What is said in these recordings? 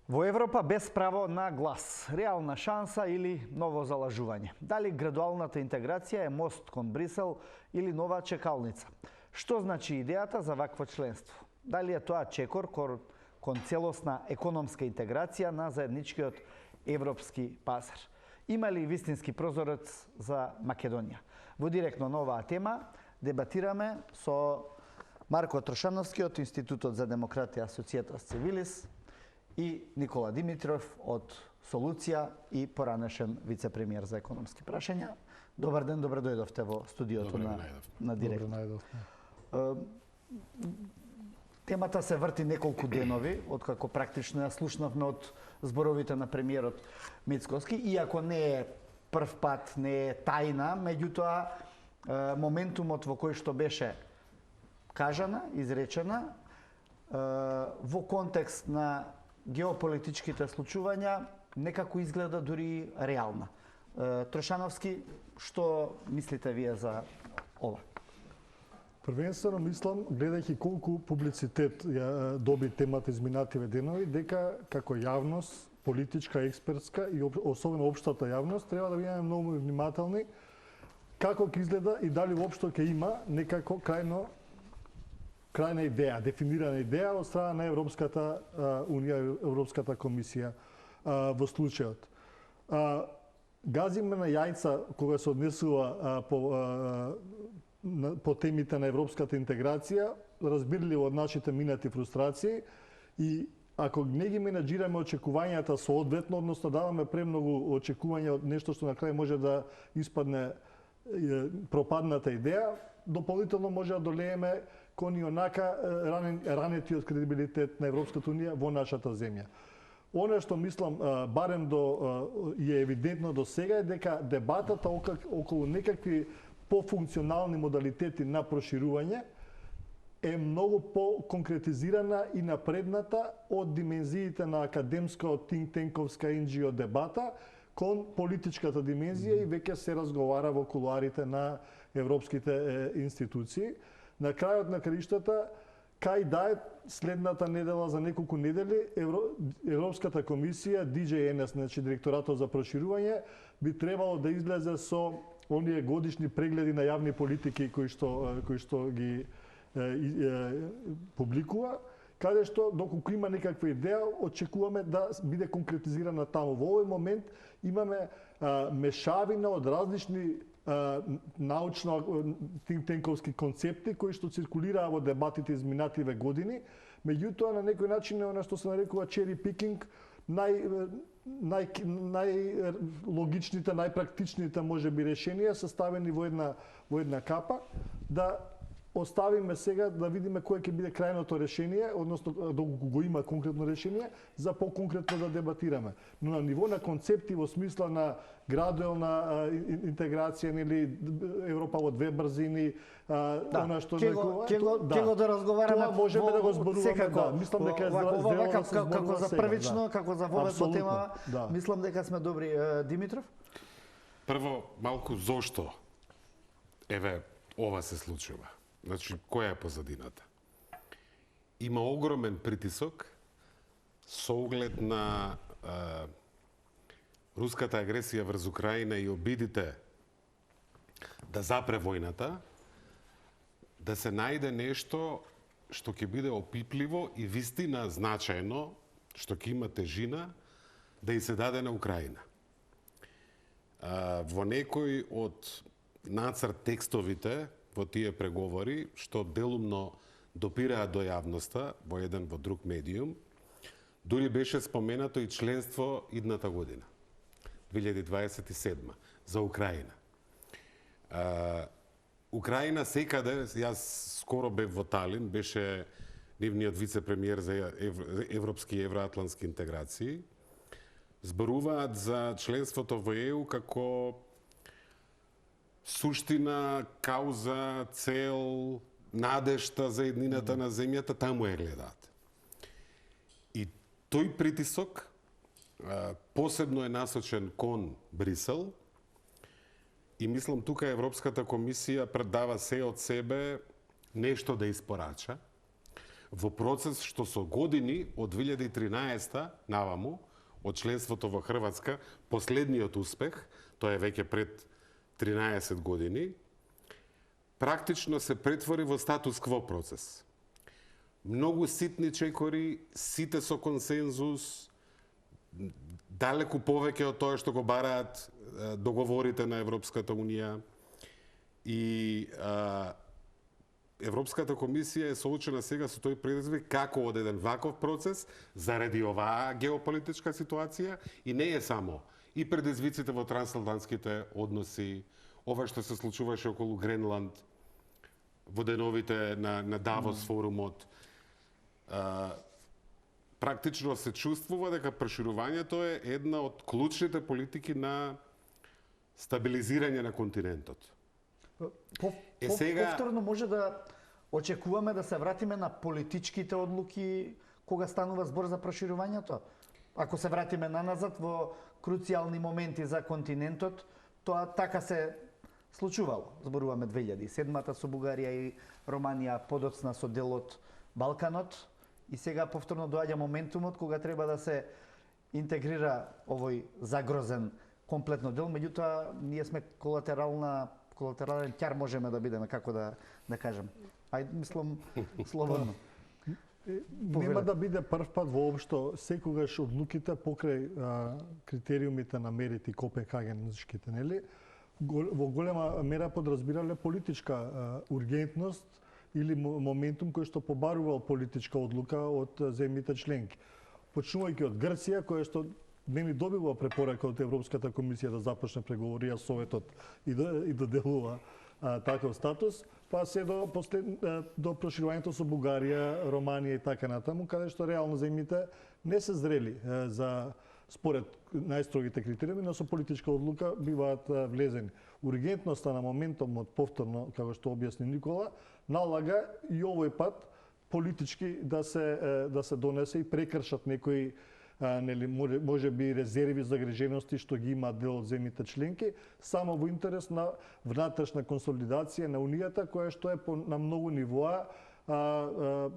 Во Европа без право на глас, реална шанса или ново залажување? Дали градуалната интеграција е мост кон Брисел или нова чекалница? Што значи идејата за вакво членство? Дали е тоа чекор кон целосна економска интеграција на заедничкиот европски пазар? Има ли вистински прозорец за Македонија? Во директно на оваа тема дебатираме со Марко Трошановски од Институтот за демократија Societas Civilis и Никола Димитров од Солуција и поранешен вице-премиер за економски прашања. Добар ден, добре дојдовте во студиото на Директ. Темата се врти неколку денови, откако практично ја слушнавме од зборовите на премиерот Мицкоски, иако не е прв пат, не е тајна, меѓутоа моментумот во кој што беше кажана, изречена, во контекст на геополитичките случувања, некако изгледа дури реална. Трошановски, што мислите вие за ова? Првенствено мислам, гледајќи колку публицитет ја доби темата изминативе денови, дека како јавност, политичка, експертска и особено општата јавност, треба да бидеме многу внимателни како ќе изгледа и дали воопшто ќе има некако крајна идеја, дефинирана идеја од страна на Европската Унија, Европската комисија во случајот. Газиме на јајца кога се однесува по темите на европската интеграција, разбирливо од нашите минати фрустрации, и ако не ги менаџираме очекувањата соодветно, односно даваме премногу очекувања од нешто што на крај може да испадне пропадната идеја, дополнително може да долееме кон и онака ранетиот кредибилитет на Европската Унија во нашата земја. Оно што мислам, барем е евидентно до сега, е дека дебатата околу некакви пофункционални модалитети на проширување е многу по-конкретизирана и напредната од димензиите на академска, од think-tankovска NGO дебата кон политичката димензија и веќе се разговара во кулуарите на европските институции. На крајот на краиштата, кај да е следната недела, за неколку недели, Европската комисија, DGNS, значи Директоратот за проширување, би требало да излезе со оние годишни прегледи на јавни политики кои што ги публикува, каде што, доколку има некаква идеја, очекуваме да биде конкретизирана таму. Во овој момент имаме мешавина од различни научно think-tankovски концепти кои што циркулираа во дебатите изминативе години, меѓутоа на некој начин е она што се нарекува cherry picking, најлогичните, најпрактичните можеби решенија составени во една капа, да оставиме сега да видиме кое ќе биде крајното решение, односно доколку го има конкретно решение, за поконкретно да дебатираме. Но на ниво на концепти во смисла на градуелна интеграција или Европа во две брзини, она што ќе го да разговараме. Тоа можеме да го зборуваме, да. Мислам дека е зрело да се зборува како за првично, како за воведна тема, да. Мислам дека сме добри. Димитров? Прво, малку зошто ова се случува. Значи, која е позадината? Има огромен притисок со оглед на руската агресија врз Украина и обидите да запре војната, да се најде нешто што ќе биде опипливо и вистина значајно, што ќе има тежина, да и се даде на Украина. Во некој од нацрт текстовите во тие преговори, што делумно допираат до јавноста во еден во друг медиум, дури беше споменато и членство идната година, 2027, за Украина. Украина секаде, јас скоро бев во Талин, беше нивниот вице-премиер за европски и евроатлантски интеграции, зборуваат за членството во ЕУ како суштина, кауза, цел, надежта за еднината на земјата, таму ја гледаат. И тој притисок посебно е насочен кон Брисел и мислам тука Европската комисија предава се од себе нешто да испорача, во процес што со години од 2013 наваму, од членството во Хрватска, последниот успех, тоа е веќе пред 13 години, практично се претвори во статус-кво процес. Многу ситни чекори, сите со консензус, далеку повеќе од тоа што го бараат договорите на Европската Унија. И Европската комисија е соочена сега со тој предизвик како од еден ваков процес заради оваа геополитичка ситуација и не е само и предизвиците во трансатлантските односи, ова што се случуваше околу Гренланд во деновите на Давос форумот. Практично се чувствува дека проширувањето е една од клучните политики на стабилизирање на континентот. Повторно може да очекуваме да се вратиме на политичките одлуки кога станува збор за проширувањето. Ако се вратиме наназад во круцијални моменти за континентот, тоа така се случувало. Зборуваме 2007-та со Бугарија и Романија, подоцна со делот Балканот, и сега повторно доаѓа моментумот кога треба да се интегрира овој загрозен комплетно дел, меѓутоа ние сме колатерален ќар можеме да бидеме, како да кажем. Ајде, мислам, слободно. Нема да биде прв пат воопшто секогаш одлуките покрај критериумите на Мерит и Копенхагенските, нели? Во голема мера подразбирале политичка ургентност или моментум кој што побарувал политичка одлука од земјите членки. Почнувајќи од Грција, која што нели добила препорака од Европската комисија да започне преговори, а Советот и да делува таков статус, па се до проширувањето со Бугарија, Романија и така натаму, каде што реално земјите не се зрели за според најстрогите критериуми, но со политичка одлука биваат влезени. Ургентноста на моментумот, повторно, како што објасни Никола, налага и овој пат политички да се донесе и прекршат некои нели може би резерви, загрижености што ги има дел од земјите членки, само во интерес на внатрешна консолидација на Унијата, која што е на многу нивоа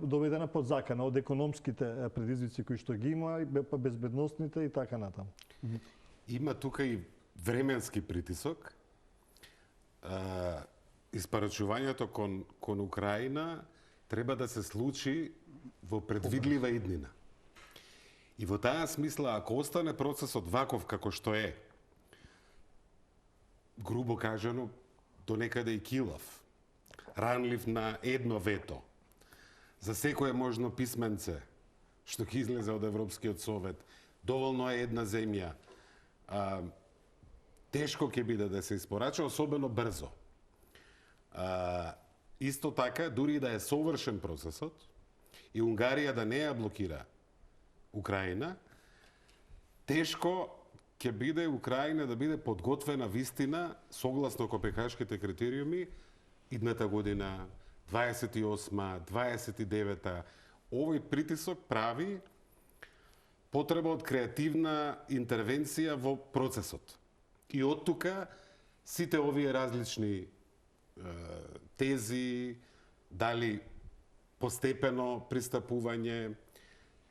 доведена под закана од економските предизвици кои што ги има, безбедносните и така натаму. Има тука и временски притисок. Испорачувањето кон Украина треба да се случи во предвидлива иднина. И во таа смисла, ако остане процесот ваков како што е, грубо кажано, до некаде и килав, ранлив на едно вето, за секое можно писменце што ќе излезе од Европскиот совет, доволно е една земја, тешко ќе биде да се испорача, особено брзо. Исто така, дури да е совршен процесот, и Унгарија да не ја блокира Украина, тешко ќе биде Украина да биде подготвена вистина согласно Копенхашките критериуми идната година, 28-ма, 29-та. Овој притисок прави потреба од креативна интервенција во процесот. И од тука сите овие различни тези, дали постепено пристапување,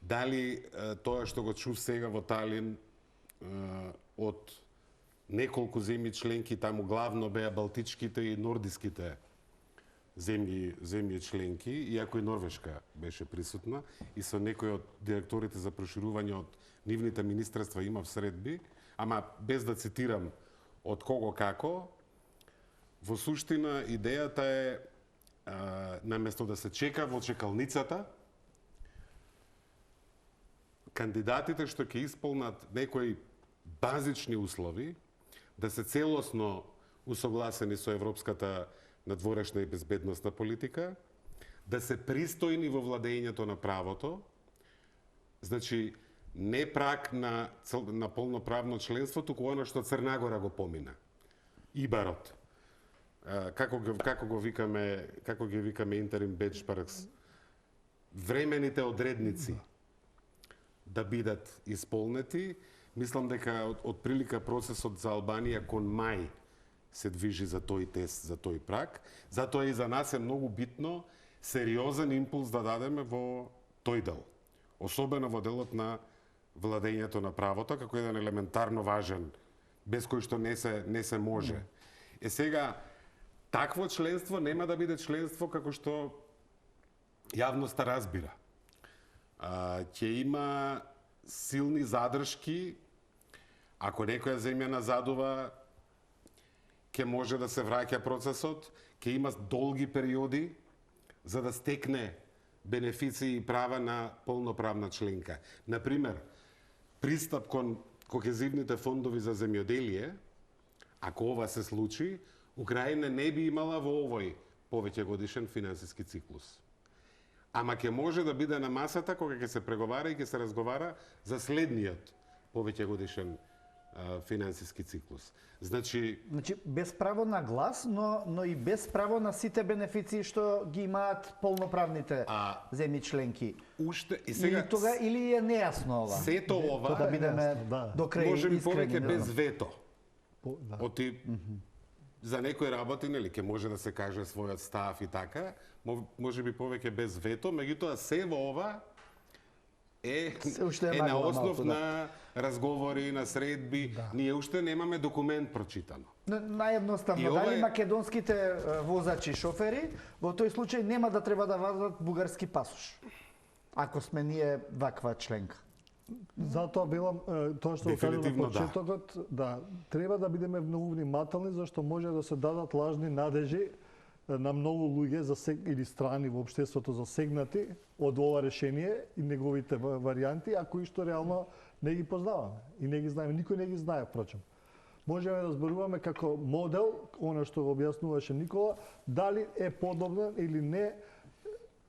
дали тоа што го чув сега во Талин од неколку земји членки, таму главно беа балтичките и нордиските земји членки, иако и Норвешка беше присутна, и со некои од директорите за проширување од нивните министерства имав средби, ама без да цитирам од кого како, во суштина идејата е наместо да се чека во чекалницата, кандидатите што ќе исполнат некои базични услови, да се целосно усогласени со европската надворешна и безбедносна политика, да се пристојни во владењето на правото, значи не прак на полноправно членство, туку оно што Црна Гора го помина. Ибарот. Како ги викаме интерим бенчмаркс, времените одредници да бидат исполнети. Мислам дека од прилика процесот за Албанија кон мај се движи за тој тест, за тој прак. Затоа и за нас е многу битно сериозен импулс да дадеме во тој дел. Особено во делот на владењето на правото, како еден елементарно важен, без кој што не се може. Сега, такво членство нема да биде членство како што јавноста разбира. Ќе има силни задршки, ако некоја земја назадува, ќе може да се враќа процесот, ќе има долги периоди за да стекне бенефиции и права на полноправна членка. Например, пристап кон кохезивните фондови за земјоделие, ако ова се случи, Украина не би имала во овој повеќе годишен финансиски циклус. Ама ќе може да биде на масата кога ќе се преговара и ќе се разговара за следниот повеќе годишен финансиски циклус. Значи без право на глас, но и без право на сите бенефиции што ги имаат полноправните земји членки. Уште и сега или е нејасно ова? Сето ова да бидеме до крај може би искрени, повеќе без вето. Оти за некои работи, нели, ќе може да се каже својот став и така, може би повеќе без вето, меѓутоа се во ова е на основ на разговори, на средби. Ние уште немаме документ прочитано. Наједноставно, дали македонските возачи, шофери, во тој случај нема да треба да вадат бугарски пасош, ако сме ние ваква членка. Затоа велам тоа што кажав на почетокот, треба да бидеме многу внимателни, зашто може да се дадат лажни надежи на многу луѓе или страни во општеството засегнати од ова решение и неговите варијанти, а кои што реално не ги познаваме и не ги знаеме, никој не ги знае впрочем. Можеме да зборуваме како модел, она што го објаснуваше Никола, дали е подобен или не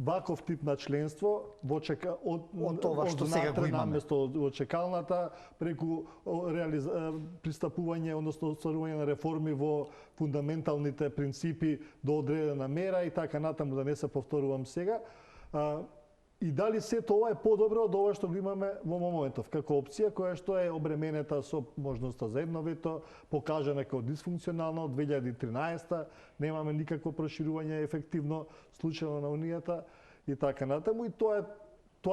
ваков тип на членство од тоа што сега го имаме, наместо од чекалната преку пристапување, односно остварување на реформи во фундаменталните принципи до одредена мера и така натаму, да не се повторувам сега. И дали сето ова е подобро од ова што го имаме во моментов, како опција која што е обременета со можноста за едно вето, покажана како дисфункционална од 2013, немаме никакво проширување ефективно случајно на Унијата и така натаму, и тоа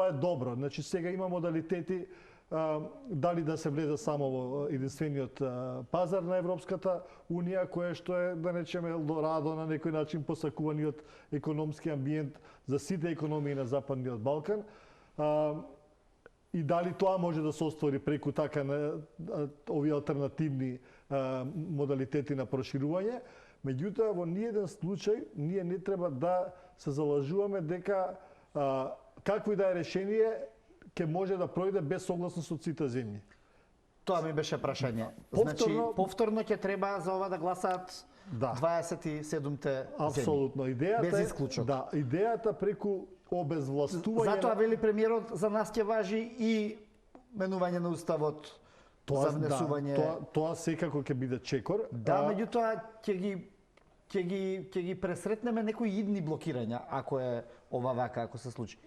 е добро. Значи сега има модалитети дали да се влезе само во единствениот пазар на Европската Унија, кое што е, да речеме, Елдорадо на некој начин посакуваниот економски амбиент за сите економии на Западниот Балкан. И дали тоа може да се оствари преку така на овие алтернативни модалитети на проширување. Меѓутоа, во ниеден случај ние не треба да се залажуваме дека какво и да е решение ќе може да пројде без согласност од сите земји. Тоа ми беше прашање. Значи, повторно ќе треба за ова да гласаат 27-те земји. Апсолутно. Без исклучок. Да, идејата преку обезвластување. Затоа вели премиерот, за нас ќе важи и менување на уставот, за внесување. Тоа секако ќе биде чекор. Да, меѓутоа ќе ги пресретнеме некои идни блокирања, ако е ова вака, ако се случи.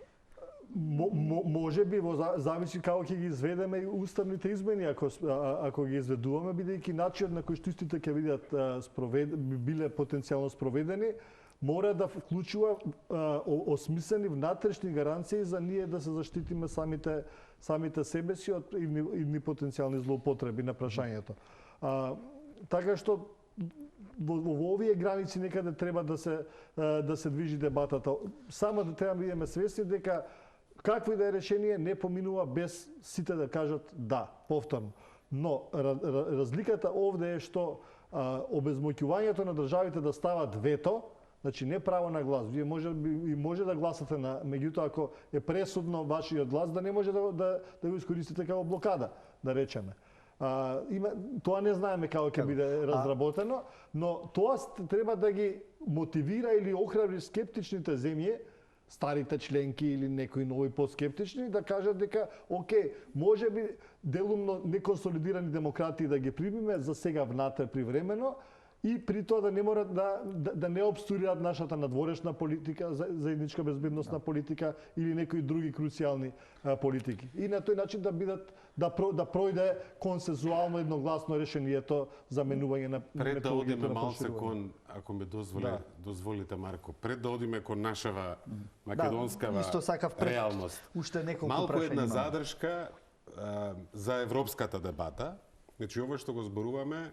Може би, зависи како ќе ги изведеме и уставните измени, ако ги изведуваме, бидејќи начинот на кој што истите ќе бидат биле потенцијално спроведени, мора да вклучува осмислени внатрешни гаранции за ние да се заштитиме самите себе си од идни потенцијални злоупотреби на прашањето. Така што во овие граници некаде треба да се движи дебатата. Само да треба да бидеме свесни дека какво и да е решение не поминува без сите да кажат да, повторно. Но разликата овде е што обезмоќувањето на државите да стават вето, значи не право на глас. Вие може да гласате на, меѓутоа ако е пресудно вашиот глас, да не може да го искористите како блокада, да речеме. Тоа не знаеме како ќе биде разработено, но тоа треба да ги мотивира или охрабри скептичните земји, старите членки или некои нови поскептични, да кажат дека, окей, може би делумно неконсолидирани демократии да ги примиме за сега внатре привремено и при тоа да не морат да не обстурираат нашата надворешна политика, заедничка безбедносна политика или некои други круцијални политики. И на тој начин да бидат да пројде консензуално едногласно решението за менување на пред да одиме малце проширување. кон, ако ме дозволите Марко, пред да одиме кон нашава македонскава исто сакав пред реалност. уште неколку Малку прашања една имам. задршка за европската дебата. Значи, ова што го зборуваме,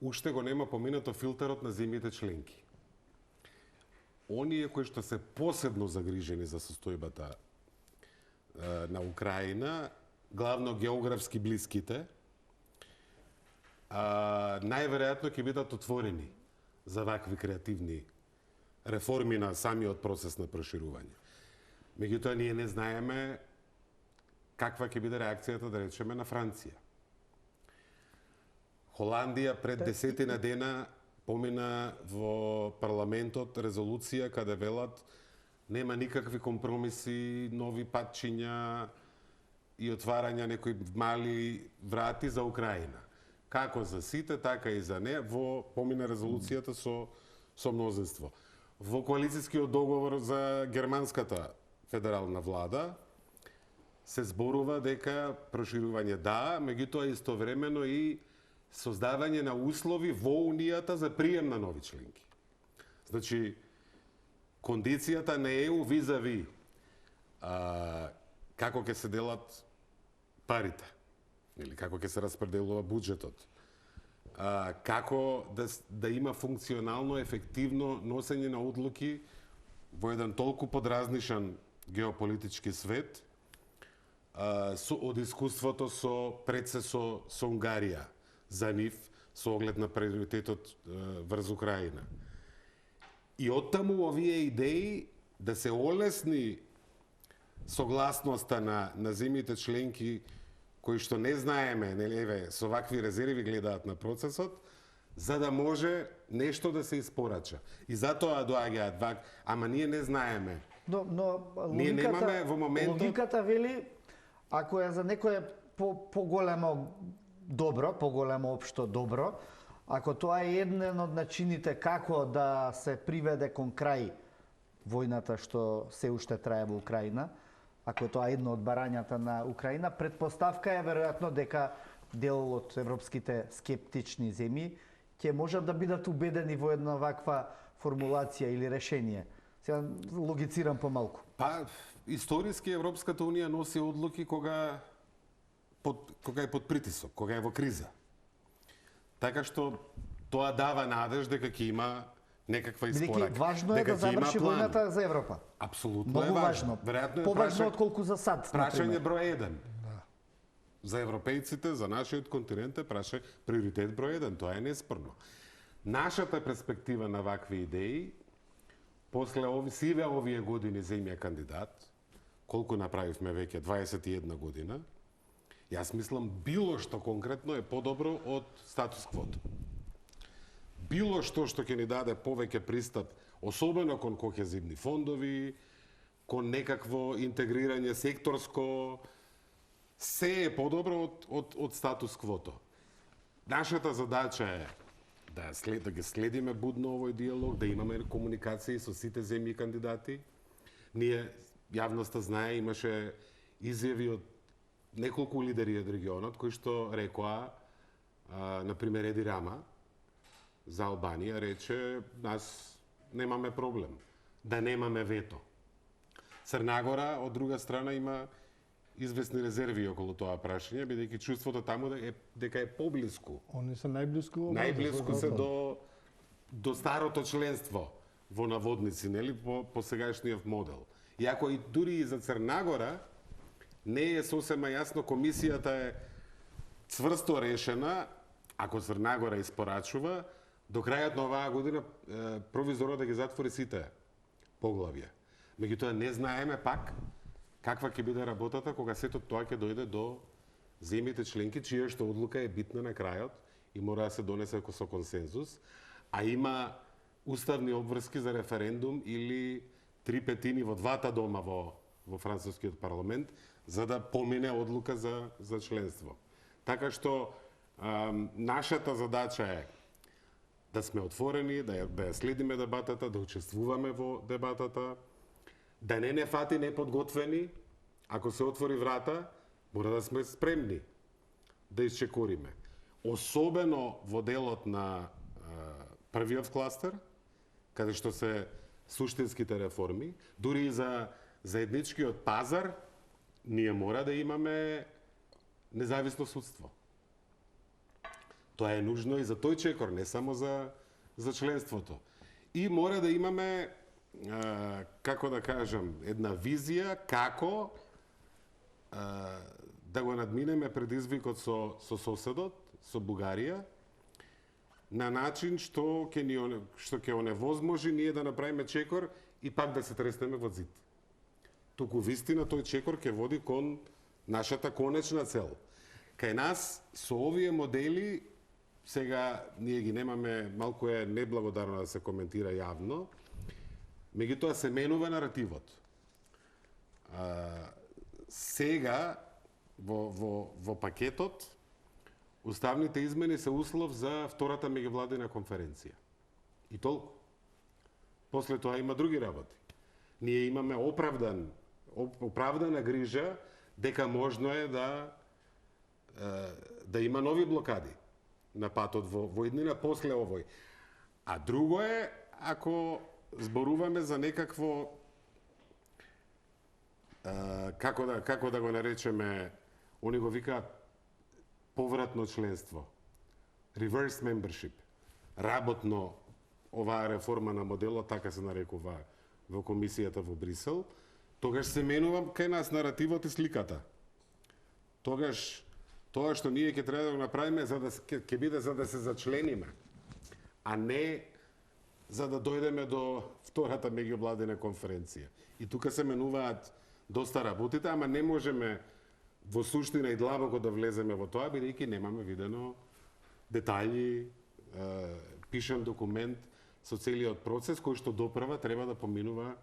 уште го нема поминато филтерот на земјите членки. Оние кои што се посебно загрижени за состојбата на Украина, главно географски блиските, најверојатно ќе бидат отворени за вакви креативни реформи на самиот процес на проширување. Меѓутоа, ние не знаеме каква ќе биде реакцијата, да речеме, на Франција. Холандија пред 10 дена помина во парламентот резолуција каде велат нема никакви компромиси, нови патчиња и отварање некои мали врати за Украина. Како за сите, така и за не, помина резолуцијата со мнозинство. Во коалицијскиот договор за германската федерална влада се зборува дека проширување да, меѓутоа истовремено и создавање на услови во Унијата за прием на нови членки. Значи, кондицијата на ЕУ визави како ќе се делат парите, или како ќе се распределува буџетот, како да има функционално, ефективно носење на одлуки во еден толку подразнишан геополитички свет, од искуството со Унгарија, за нив, со оглед на приоритетот врз Украина. И оттаму овие идеи да се олесни согласноста на земјите членки кои што не знаеме, нели, со вакви резерви гледаат на процесот, за да може нешто да се испорача. И затоа доаѓаат ама ние не знаеме. Но ние немаме во моментот... Логиката вели, ако е за некое поголемо добро, поголемо општо добро, ако тоа е еден од начините како да се приведе кон крај војната што се уште трае во Украина, ако е тоа едно од барањата на Украина, предпоставка е веројатно дека дел од европските скептични земји ќе можат да бидат убедени во една ваква формулација или решение. Сега логицирам помалку. Па, историски Европската Унија носи одлуки кога е под притисок, кога е во криза. Така што тоа дава надеж дека ќе има некаква испорака. Важно е да заврши војната за Европа. Апсолутно Многу е важно. важно. Поважно отколку за САД, прашање број 1. За европејците, за нашиот континент е приоритет број 1, тоа е неспорно. Нашата перспектива на вакви идеи, после сиве овие години земја кандидат, колку направивме веќе 21 година, јас мислам било што конкретно е подобро од статус квото. Било што ќе ни даде повеќе пристап, особено кон кохезивни фондови, кон некакво интегрирање секторско, се е подобро од статус квото. Нашата задача е да ги следиме будно овој диалог, да имаме комуникации со сите земји кандидати. Ние, јавноста знае, имаше изјави од неколку лидери од регионот кои што рекоа, например Еди Рама за Албанија рече нас немаме проблем, да немаме вето. Црна од друга страна има известни резерви околу тоа прашање, бидејќи чувството таму дека е поблиску. Они се најблиску. Најблиску се до старото членство во наводници, нели, по сегашниот модел. Иако и дури и за Црна Гора не е сосема јасно, комисијата е цврсто решена, ако Црна Гора испорачува, до крајот на оваа година провизорно да ги затвори сите поглавја. Меѓутоа не знаеме пак каква ќе биде работата кога сето тоа ќе дојде до земјите членки, чија што одлука е битна на крајот и мора да се донесе со консензус, а има уставни обврски за референдум или 3/5 во двата дома во францускиот парламент за да помине одлука за членство. Така што нашата задача е да сме отворени, да ја следиме дебатата, да учествуваме во дебатата, да не фати неподготвени, ако се отвори врата, мора да сме спремни да исчекориме. Особено во делот на првиот кластер, каде што се суштинските реформи, дури и за заедничкиот пазар, ние мора да имаме независно судство. Тоа е нужно и за тој чекор, не само за членството. И мора да имаме, како да кажам, една визија како да го надминеме предизвикот со соседот, со Бугарија, на начин што ќе оневозможи ние да направиме чекор и пак да се треснеме во зид. Туку вистина тој чекор ќе води кон нашата конечна цел. Кај нас со овие модели сега ние ги немаме, малку е неблагодарно да се коментира јавно, меѓутоа се менува наративот. Сега во пакетот уставните измени се услов за втората меѓувладина конференција. И толку. После тоа има други работи. Ние имаме оправдана грижа дека можно е да има нови блокади на патот во иднина после овој. А друго е ако зборуваме за некакво како да го наречеме, они го викаат повратно членство, reverse membership, работно, оваа реформа на моделот, така се нарекува во комисијата во Брисел, тогаш се менува кај нас наративот и сликата. Тогаш тоа што ние ќе треба да го направиме ќе биде за да се зачлениме, а не за да дојдеме до втората меѓувладина конференција. И тука се менуваат доста работите, ама не можеме во суштина и длабоко да влеземе во тоа, бидејќи немаме видено детаљи, пишан документ со целиот процес кој што допрва треба да поминува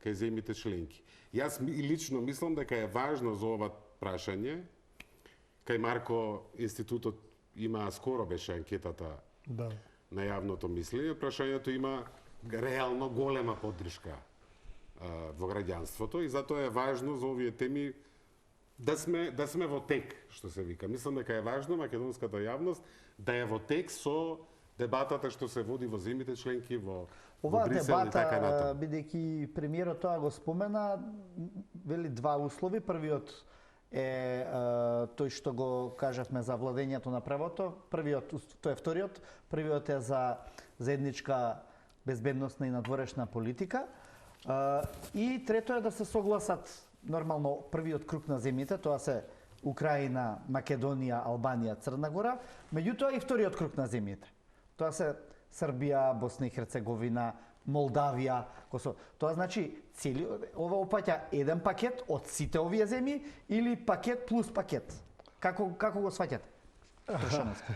кај земјите членки. Јас лично мислам дека е важно за ова прашање. Кај Марко институтот има, скоро беше анкетата на јавното мислење, прашањето има реално голема поддршка во граѓанството и затоа е важно за овие теми да сме во тек, што се вика. Мислам дека е важно македонската јавност да е во тек со дебатата што се води во земјите членки, во Брисел и така натаму. Бидејќи премиерот тоа го спомена, вели два услови. Првиот е тој што го кажавме за владењето на правото. Тоа е вториот. Првиот е за заедничка безбедносна и надворешна политика. И трето е да се согласат нормално првиот круг на земјите, тоа се Украина, Македонија, Албанија, Црна Гора, меѓутоа и вториот круг на земјите. Тоа се Србија, Босна и Херцеговина, Молдавија, Косово. Тоа значи ова опаќа еден пакет од сите овие земји или пакет плюс пакет. Како го сваќате? Трошановски.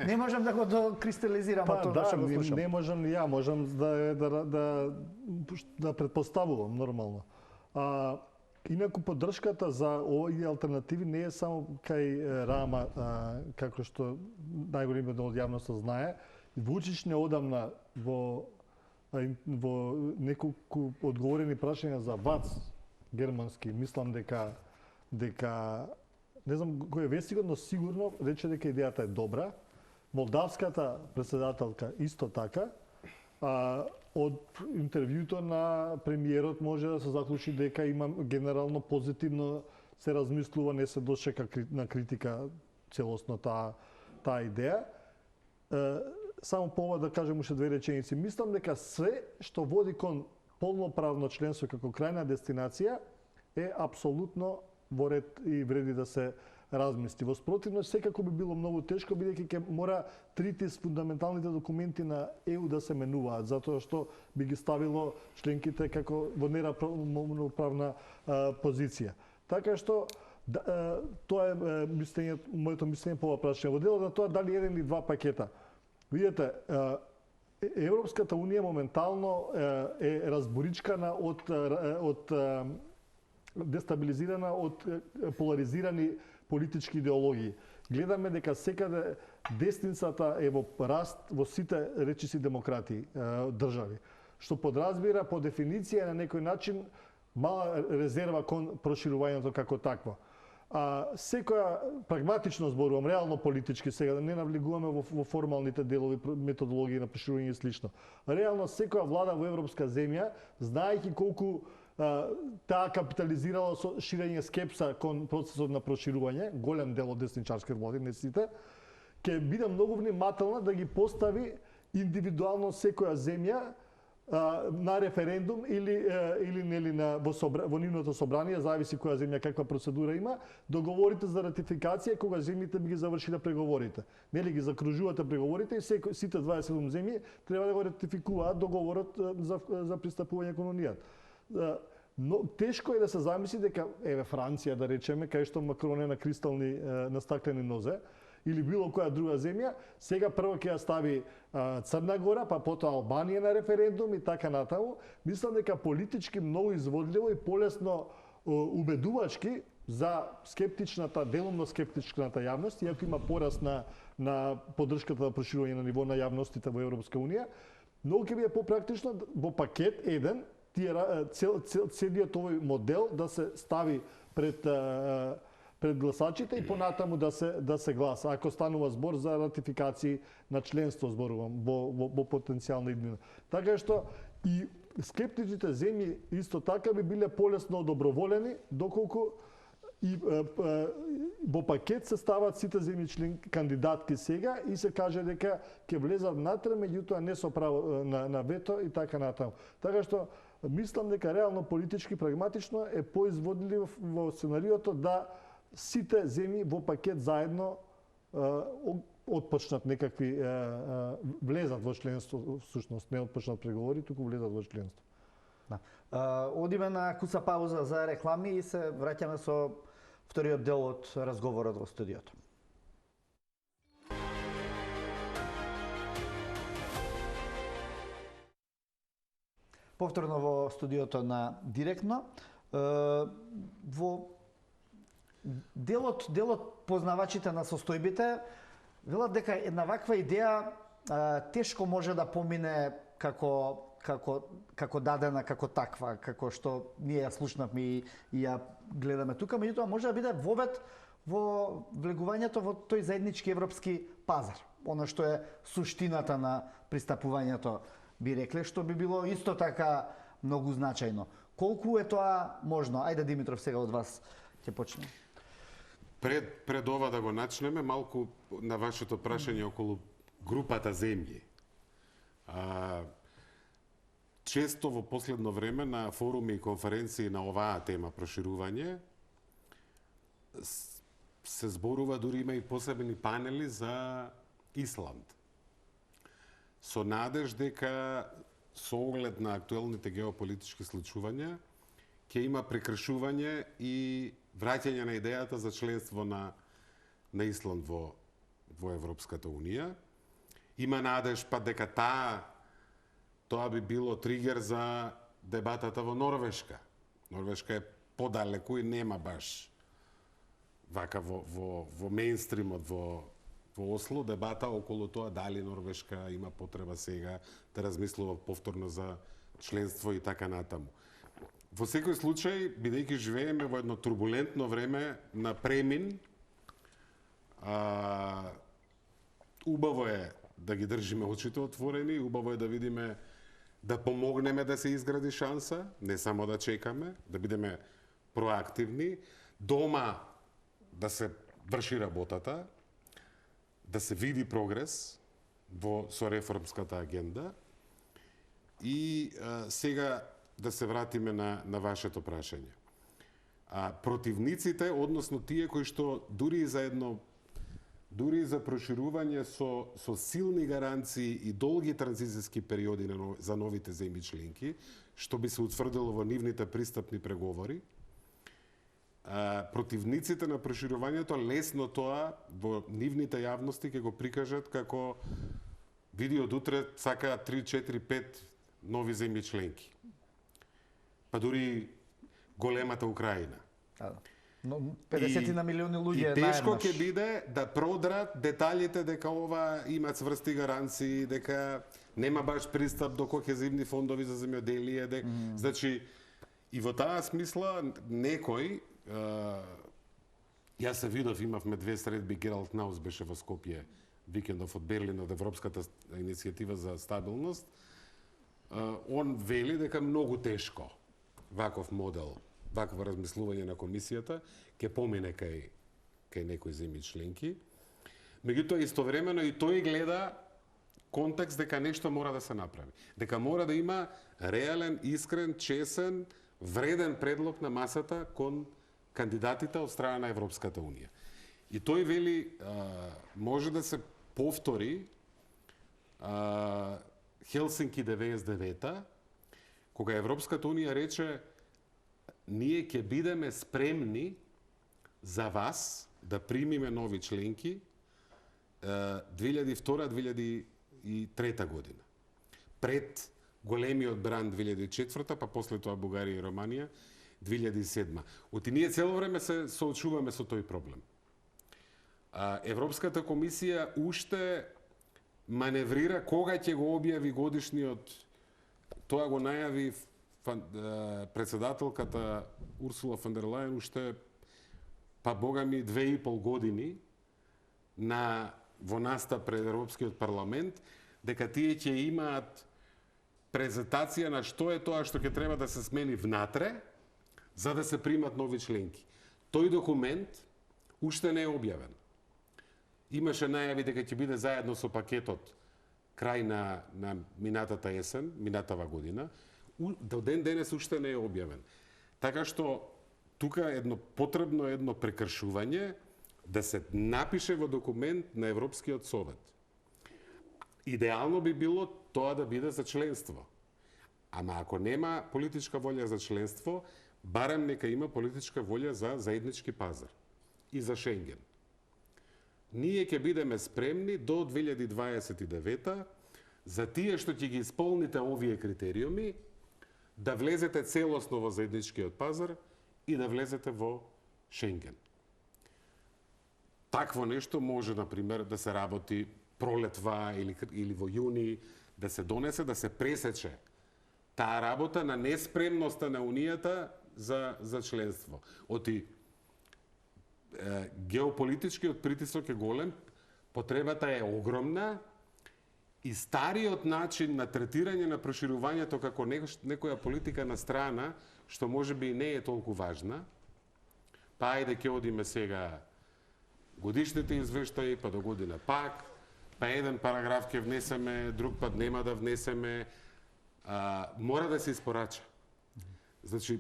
Не можам да го докристализирам тоа што го слушам. Не можам ни ја, можам да предпоставувам нормално. Инаку поддршката за овие алтернативи не е само кај Рама, како што најголемиот дел од јавноста знае. Вучич неодамна во неколку одговорени прашања за ВАЦ германски, мислам дека не знам кој е вестигот, но сигурно рече дека идејата е добра. Молдавската председателка исто така. Од интервјуто на премиерот може да се заклучи дека има генерално позитивно се размислува, не се дочека на критика целосно таа идеја. Само по ова да кажем уште две реченици. Мислам дека све што води кон полноправно членство како крајна дестинација е апсолутно во ред и вреди да се размисли. Во спротивно, секако би било многу тешко, бидејќи ќе мора трите фундаменталните документи на ЕУ да се менуваат, затоа што би ги ставило членките како во неравноправна позиција. Така што тоа е моето мислење по ова прашање. Во делот на тоа дали еден или два пакета. Видете, Европската унија моментално е разборичкана од дестабилизирана од поларизирани политички идеологии. гледаме дека секаде десницата е во раст во сите речиси демократии, држави, што подразбира по дефиниција на некој начин мала резерва кон проширувањето како такво. Секоја, прагматично зборувам, реално политички сега, да не навлегуваме во формалните делови, методологии на проширување и слично. Реално секоја влада во европска земја, знаејќи колку таа капитализирала со ширење скепса кон процесот на проширување, голем дел од десничарски влади, не сите, ќе биде многу внимателна да ги постави индивидуално секоја земја на референдум или нели во нивното собрание, зависи која земја каква процедура има, договорите за ратификација кога земјите би ги завршиле преговорите. Нели ги закружувате преговорите и сите 27 земји треба да го ратификуваат договорот за пристапување кон Унијата. Но тешко е да се замисли дека Франција, да речеме, кај што Макрон е на кристални на стаклени нозе, или било која друга земја, сега прво ќе ја стави Црна Гора, па потоа Албанија на референдум и така натаму. Мислам дека политички многу изводливо и полесно убедувачки за скептичната, делумно скептичната јавност, иако има пораст на поддршката на проширување на ниво на јавностите во Европска Унија, многу ќе биде попрактично во пакет еден целиот овој модел да се стави пред гласачите и понатаму да се гласа. Ако станува збор за ратификации на членство, зборувам, во потенцијална иднина. Така што и скептичните земји исто така би биле полесно доброволени, доколку и во пакет се стават сите земји член кандидатки сега и се каже дека ќе влезат натре, меѓутоа не со право на вето и така натаму. Така што мислам дека реално политички прагматично е поизводливо во сценариото да сите земји во пакет заедно отпочнат некакви влезат во членство, всушност не отпочнат преговори, туку влезат во членство. Да. Одиме на куца пауза за реклами и се враќаме со вториот дел од разговорот во студиото. Повторно во студиото на Директно. Во делот познавачите на состојбите велат дека една ваква идеја тешко може да помине како дадена, како таква, како што ние ја слушнавме и ја гледаме тука, меѓутоа може да биде вовед во влегувањето во тој заеднички европски пазар. Оно што е суштината на пристапувањето, би рекле, што би било исто така многу значајно. Колку е тоа можно? Ајде, Димитров, сега од вас ќе почне. Пред ова да го начнеме, малку на вашето прашање околу групата земји. Често во последно време на форуми и конференции на оваа тема проширување се зборува, дури има и посебни панели за Исланд. Со надеж дека со оглед на актуелните геополитички случувања ќе има прекршување и враќање на идејата за членство на Исланд во Европската Унија. Има надеж па дека тоа би било тригер за дебатата во Норвешка. Норвешка е подалеку и нема баш вака во мејнстримот во Осло дебата околу тоа дали Норвешка има потреба сега да размислува повторно за членство и така натаму. Во секој случај, бидејќи живееме во едно турбулентно време на премин, убаво е да ги држиме очите отворени, убаво е да видиме, да помогнеме да се изгради шанса, не само да чекаме, да бидеме проактивни, дома да се врши работата, да се види прогрес со реформската агенда и сега да се вратиме на вашето прашање. Противниците, односно тие кои што дури за проширување со силни гаранции и долги транзицијски периоди за новите земји членки, што би се утврдило во нивните пристапни преговори, противниците на проширувањето лесно тоа во нивните јавности ќе го прикажат како види од утре сакаат 3, 4, 5 нови земји членки. Па дури големата Украина. Но 50 на милиони луѓе и тешко наеднаш. ќе биде да продрат деталите дека ова има цврсти гаранции, дека нема баш пристап до кохезивни фондови за земјоделие, значи и во таа смисла некој јас се видов, имавме две средби, Гералд Наус беше во Скопје викендов од Берлин од Европската иницијатива за стабилност. Он вели дека многу тешко ваков модел, вакво размислување на комисијата ќе помине кај некои земји членки. Меѓутоа истовремено и тој гледа контекст дека нешто мора да се направи. Дека мора да има реален, искрен, чесен, вреден предлог на масата кон кандидатите од страна на Европската Унија. И тој вели може да се повтори Хелсинки 99-та, кога Европската Унија рече ние ќе бидеме спремни за вас да примиме нови членки 2002-2003 година. Пред големиот бранд 2004, па после тоа Бугарија и Романија 2007. Оти ние цело време се соочуваме со тој проблем. Европската комисија уште маневрира кога ќе го објави годишниот, тоа го најави председателката Урсула фон дер Лајен уште па богами 2,5 години во настап пред Европскиот парламент, дека тие ќе имаат презентација на што е тоа што ќе треба да се смени внатре за да се примат нови членки. Тој документ уште не е објавен. Имаше најави дека ќе биде заедно со пакетот крај на минатата есен, минатава година. До ден денес уште не е објавен. Така што тука потребно едно прекршување да се напише во документ на Европскиот совет. Идеално би било тоа да биде за членство. Ама ако нема политичка волја за членство, барем нека има политичка волја за заеднички пазар и за Шенген. Ние ќе бидеме спремни до 2029 за тие што ќе ги исполните овие критериуми да влезете целосно во заедничкиот пазар и да влезете во Шенген. Такво нешто може, например, да се работи пролетва или во јуни, да се донесе, да се пресече таа работа на неспремноста на Унијата за членство. Оти геополитичкиот притисок е голем, потребата е огромна и стариот начин на третирање на проширувањето како некоја политика на страна, што може би не е толку важна, па ајде ќе одиме сега годишните извештаи, па до година пак, па еден параграф ќе внесеме, друг пат нема да внесеме, мора да се испорача. Значи,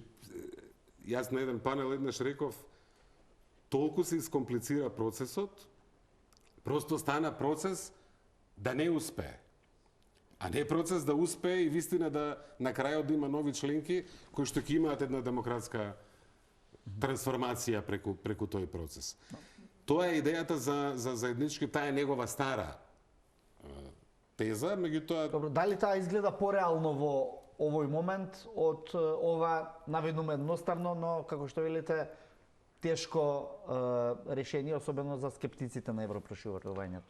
јас на еден панел еднаш реков, толку се искомплицира процесот, просто стана процес да не успее. А не процес да успее и вистина да на крајот да има нови членки кои што ќе имаат една демократска трансформација преку тој процес. Тоа е идејата за заеднички, таа е негова стара теза, меѓутоа... Добро, дали таа изгледа пореално во овој момент од ова наведнумо едноставно, но како што велите, тешко решение, особено за скептиците на европроширувањето?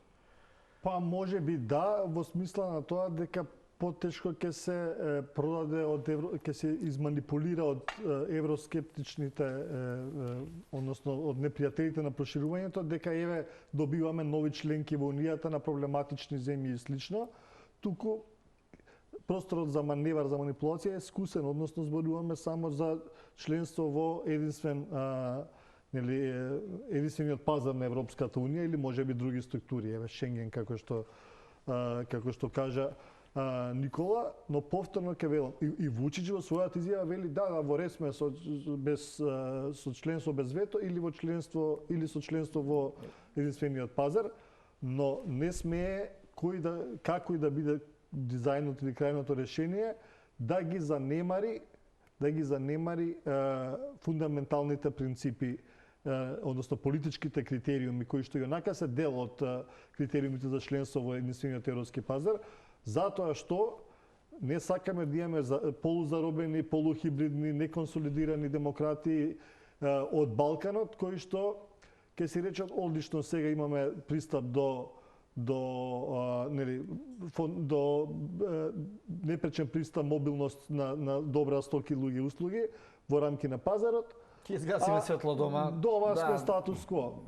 Па може би да, во смисла на тоа дека потешко ќе се продаде ќе се изманипулира од евроскептичните, односно од непријателите на проширувањето, дека еве добиваме нови членки во Унијата на проблематични земји и слично. Туку просторот за маневар, за манипулација е скусен, односно зборуваме само за членство во единствениот пазар на Европската Унија или можеби други структури, еве Шенген како што кажа Никола, но повторно ќе велам и Вучич во својата изјава вели да во ред сме со членство без вето или со членство во единствениот пазар, но не смее како и да биде дизајнот или крајното решение да ги занемари фундаменталните принципи, односно политичките критериуми кои што јонака се дел од критериумите за членство во единствениот европски пазар, затоа што не сакаме да имаме полузаробени, полухибридни, неконсолидирани демократии, од Балканот, кои што ќе си речат одлично сега имаме пристап до непречен пристап, мобилност на добра стоки, луѓе, услуги во рамки на пазарот. Ќе изгасиме светло дома. Дома сме статус кво.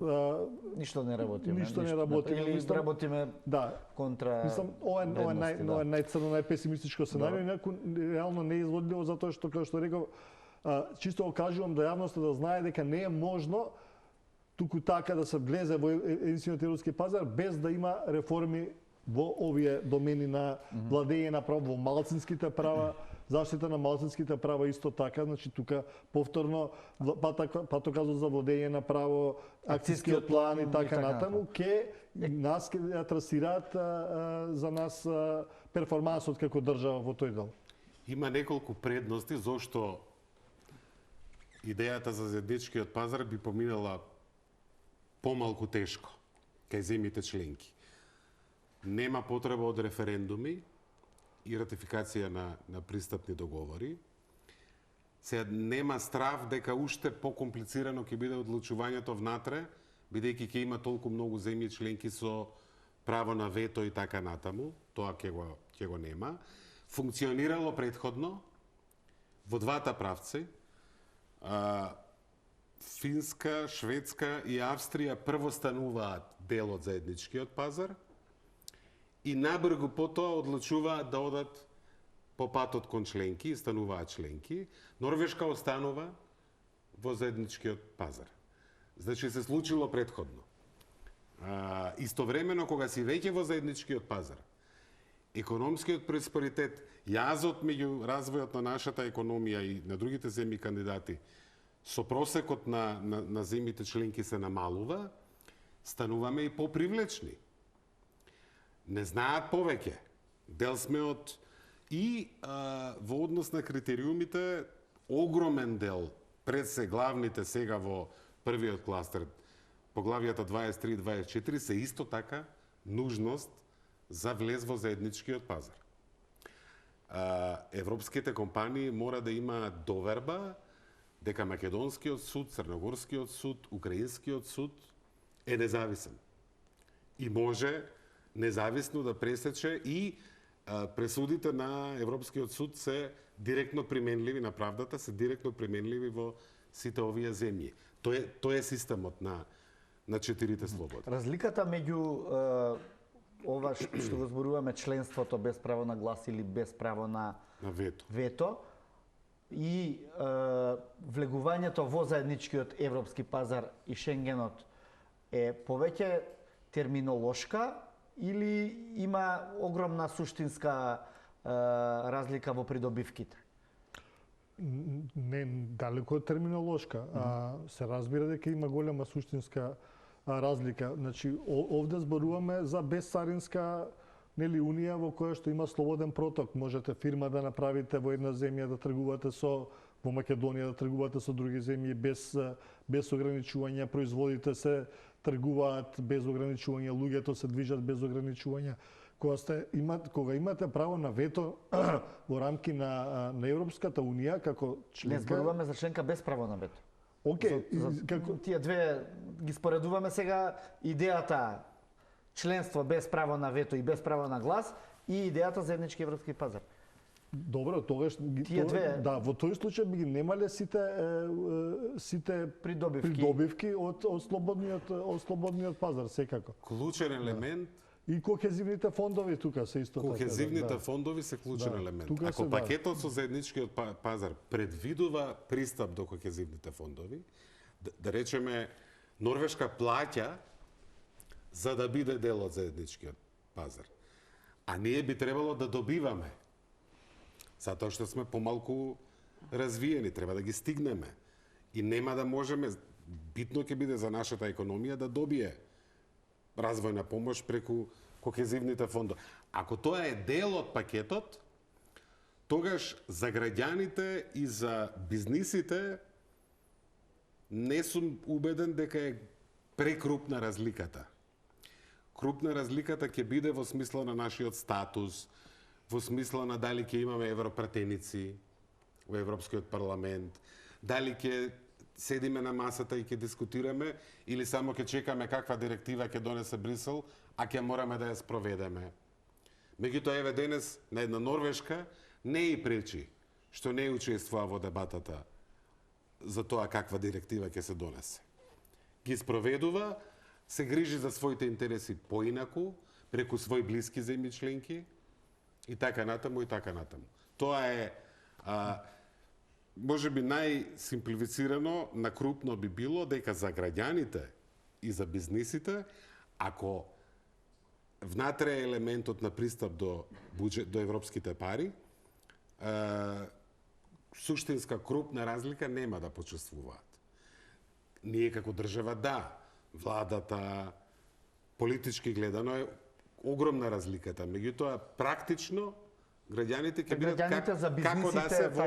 Ништо не работиме. Ништо не работиме. Или работиме контра. Мислам, ова е најцрно, најпесимистичко сценарио, инаку реално неизводливо, затоа што, како што реков, чисто го кажувам да јавноста да знае дека не е можно туку така да се влезе во единствениот европски пазар без да има реформи во овие домени на владење на право, во малцинските права, заштита на малцинските права исто така, значи тука повторно патоказот за владење на право, акцијскиот план и така натаму, ќе нас ќе трасираат за нас перформансот како држава во тој дел. Има неколку предности зошто идејата за заедничкиот пазар би поминала помалку тешко кај земјите членки. Нема потреба од референдуми и ратификација на пристапни договори. Сега нема страв дека уште покомплицирано ќе биде одлучувањето внатре, бидејќи ќе има толку многу земји членки со право на вето и така натаму. Тоа ќе го нема. Функционирало претходно во двата правци. Финска, Шведска и Австрија прво стануваат дел од заедничкиот пазар и набргу потоа одлучуваат да одат по патот кон членки и стануваат членки. Норвешка останува во заедничкиот пазар. Значи се случило претходно. Истовремено кога си веќе во заедничкиот пазар, економскиот просперитет, јазот меѓу развојот на нашата економија и на другите земји кандидати со просекот на земјите членки се намалува, стануваме и попривлечни. Не знаат повеќе. Дел сме од и во однос на критериумите, огромен дел, пред се главните сега во првиот кластер, поглавијата 23 и 24, се исто така нужност за влез во заедничкиот пазар. Европските компании мора да имаат доверба дека Македонскиот суд, Црногорскиот суд, Украинскиот суд е независен. И може независно да пресече и пресудите на Европскиот суд се директно применливи на правдата, се директно применливи во сите овие земји. Тој е системот на четирите слободи. Разликата меѓу ова што го зборуваме членството без право на глас или без право на вето и влегувањето во заедничкиот европски пазар и Шенгенот е повеќе терминолошка или има огромна суштинска разлика во придобивките? Не, далеко од терминолошка. Се разбира дека има голема суштинска разлика. Значи, овде зборуваме за безцаринска унија во која што има слободен проток. Можете фирма да направите во една земја, да тргувате во Македонија, да тргувате со други земји без ограничувања, производите се тргуваат без ограничувања, луѓето се движат без ограничувања. Кога имате право на вето во рамки на Европската унија како членка... Не зборуваме за членка без право на вето. Океј, тие две ги споредуваме сега, идејата членство без право на вето и без право на глас и идејата за заеднички европски пазар. Добро, тогаш да, во тој случај би ги немале сите придобивки од слободниот пазар секако. Клучен елемент и кохезивните фондови тука се исто така. Кохезивните фондови се клучен елемент. Ако пакетот со заедничкиот пазар предвидува пристап до кохезивните фондови, да речеме Норвешка плаќа за да биде дел од заедничкиот пазар. А ние би требало да добиваме. Затоа што сме помалку развиени, треба да ги стигнеме. И нема да можеме, битно ќе биде за нашата економија да добие развојна помош преку кохезивните фондови. Ако тоа е дел од пакетот, тогаш за граѓаните и за бизнисите не сум убеден дека е прекрупна разликата. Крупна разликата ќе биде во смисла на нашиот статус, во смисла на дали ќе имаме европратеници во Европскиот парламент, дали ќе седиме на масата и ќе дискутираме, или само ќе чекаме каква директива ќе донесе Брисел, а ќе мораме да ја спроведеме. Меѓутоа, еве денес на една Норвешка не и пречи што не учествува во дебатата за тоа каква директива ќе се донесе. Ги спроведува, се грижи за своите интереси поинаку, преку свои блиски земји членки, и така натаму, и така натаму. Тоа е, може би најсимплифицирано, накрупно би било дека за граѓаните и за бизнисите, ако внатре е елементот на пристап до европските пари, суштинска крупна разлика нема да почувствуваат. Ние како држава да, владата, политички гледано е огромна разликата, меѓутоа практично граѓаните ќе бидат како да се во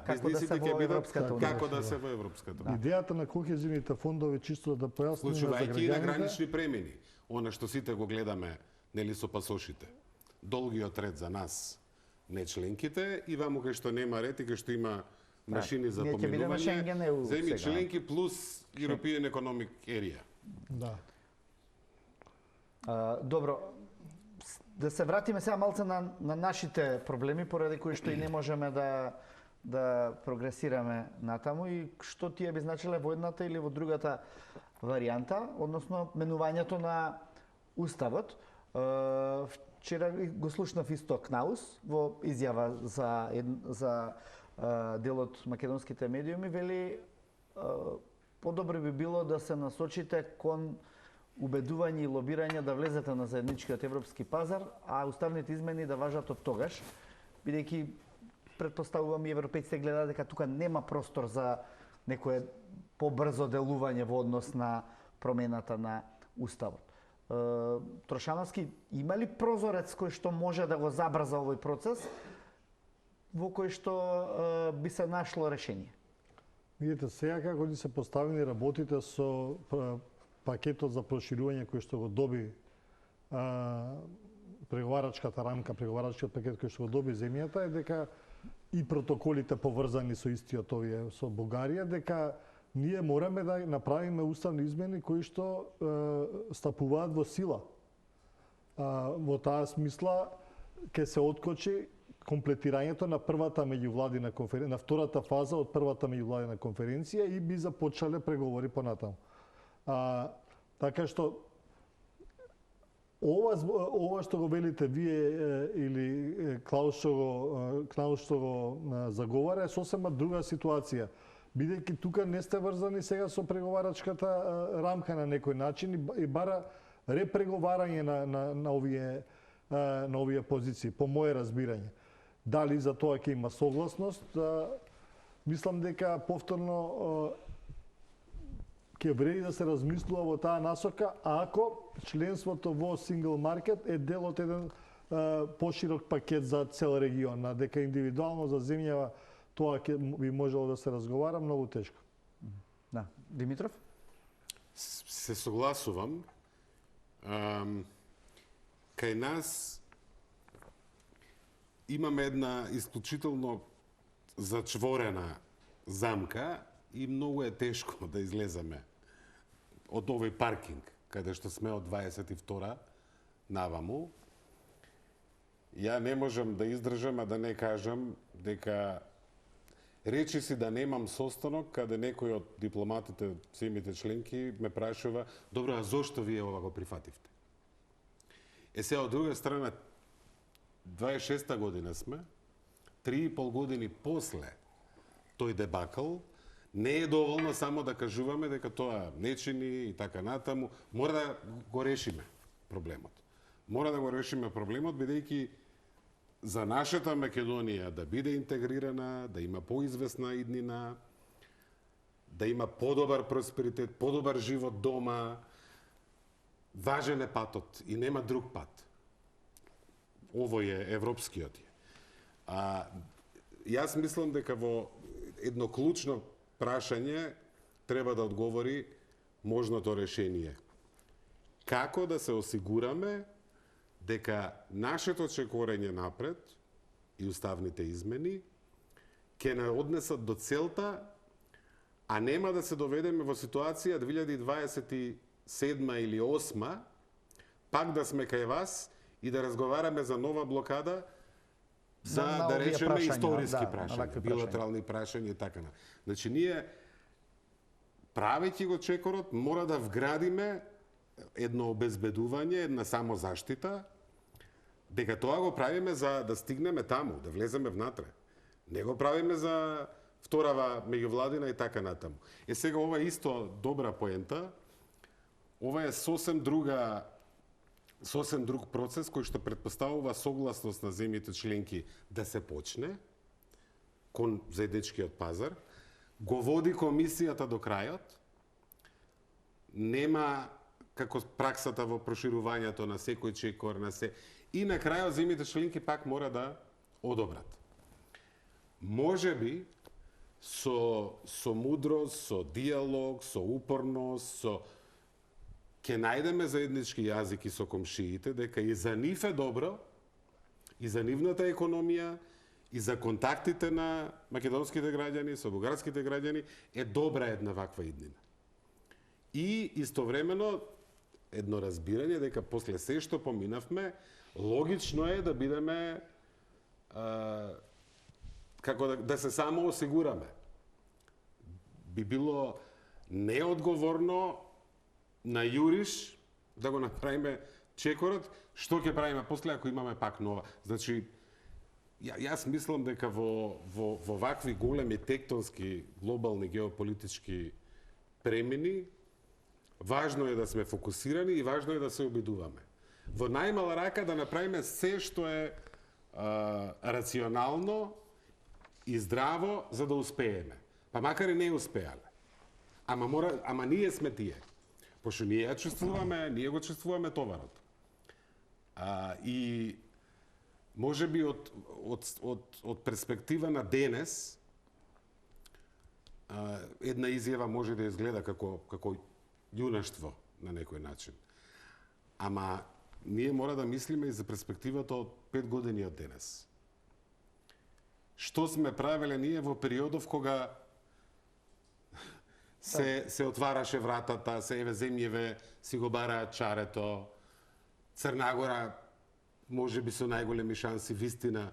бизнисите ќе бидат како да се во Европската. Идејата на кохезионите фондови, чисто да појасниме за граѓаните, случувајќи и на гранични премини, она што сите го гледаме, нели, со пасошите. Долгиот ред за нас, не членките, и ваму кај што нема ред и кај што има машини за поминување, земји членки плюс European Economic Area. Да. Добро, да се вратиме сега малце на нашите проблеми, поради кои што и не можеме да прогресираме натаму, и што тие би значиле во едната или во другата варијанта, односно менувањето на Уставот. Вчера го слушнав исто Кнаус во изјава за делот македонските медиуми, вели подобро би било да се насочите кон убедување и лобирање да влезете на заедничкиот европски пазар, а уставните измени да важат од тогаш, бидејќи претпоставувам и европејците гледаат дека тука нема простор за некое побрзо делување во однос на промената на Уставот. Трошановски, има ли прозорец кој што може да го забрза овој процес, во кој што би се нашло решение? Видите, сега како ни се поставени работите со пакетот за проширување кој што го доби преговарачката рамка, преговарачкиот пакет кој што го доби земјата, е дека и протоколите поврзани со истиот овие со Бугарија, дека ние мораме да направиме уставни измени кои што стапуваат во сила. Во таа смисла ќе се откочи комплетирањето на првата меѓувладина конференција, на втората фаза од првата меѓувладина конференција, и би започнале преговори понатаму. Така што ова што го велите вие или Клаус што го заговара, е сосема друга ситуација. Бидејќи тука не сте врзани сега со преговарачката рамка на некој начин и бара репреговарање на овие позиции, по моје разбирање. Дали за тоа ќе има согласност, мислам дека повторно ќе вреди да се размислува во таа насока, ако членството во Single Market е дел од еден поширок пакет за цел регион, дека индивидуално за земјава тоа би можело да се разговара многу тешко. Да, Димитров? Се согласувам. Кај нас имаме една исклучително зачворена замка и многу е тешко да излеземе од овој паркинг, каде што сме од 22 наваму. Ја не можам да издржам, а да не кажам дека речи си да немам состанок каде некој од дипломатите, семите членки, ме прашува: добро, а зошто вие ова го прифативте? Сега, од друга страна, 26-та година сме, 3,5 години после тој дебакл, не е доволно само да кажуваме дека тоа не чини и така натаму. Мора да го решиме проблемот. Мора да го решиме проблемот, бидејќи за нашата Македонија да биде интегрирана, да има поизвестна иднина, да има подобар просперитет, подобар живот дома, важен е патот и нема друг пат. Овој е европскиот. Јас мислам дека во едно клучно прашање треба да одговори можното решение. Како да се осигураме дека нашето чекорење напред и уставните измени ќе не однесат до целта, а нема да се доведеме во ситуација 2027 или 2028 пак да сме кај вас и да разговараме за нова блокада за, да речеме, историски прашања, билатерални прашања и така на. Значи, ние, правејќи го чекорот, мора да вградиме едно обезбедување, една самозаштита, дека тоа го правиме за да стигнеме таму, да влеземе внатре. Не го правиме за вторава меѓувладина и така натаму. Сега ова е исто добра поента. Ова е сосем друг процес кој што претпоставува согласност на земјите членки да се почне кон заедничкиот пазар, го води комисијата до крајот, нема како праксата во проширувањето на секој чекор, на се, и на крајот земјите членки пак мора да одобрат. Може би со мудрост, со диалог, со упорност, ќе најдеме заеднички јазик и со комшиите, дека и за нив е добро, и за нивната економија, и за контактите на македонските граѓани, со бугарските граѓани, е добра една ваква иднина. И истовремено едно разбирање дека после се што поминавме, логично е да бидеме како да се само осигураме. Би било неодговорно на јуриш да го направиме чекорот, што ќе правиме после ако имаме пак нова. Значи, јас мислам дека во вакви големи тектонски глобални геополитички премини, важно е да сме фокусирани и важно е да се обидуваме. Во најмала рака да направиме се што е рационално и здраво за да успееме. Па макар и не успеале. Ама ние сме тие. Пошто ние ја чувствуваме, ние го чувствуваме товарот. И може би од перспектива на денес една изјава може да изгледа како јунаштво на некој начин. Ама ние мора да мислиме и за перспективата од 5 години од денес. Што сме правеле ние во периодов кога се отвараше вратата, земјеве си го бараат чарето, Црнагора може би со најголеми шанси вистина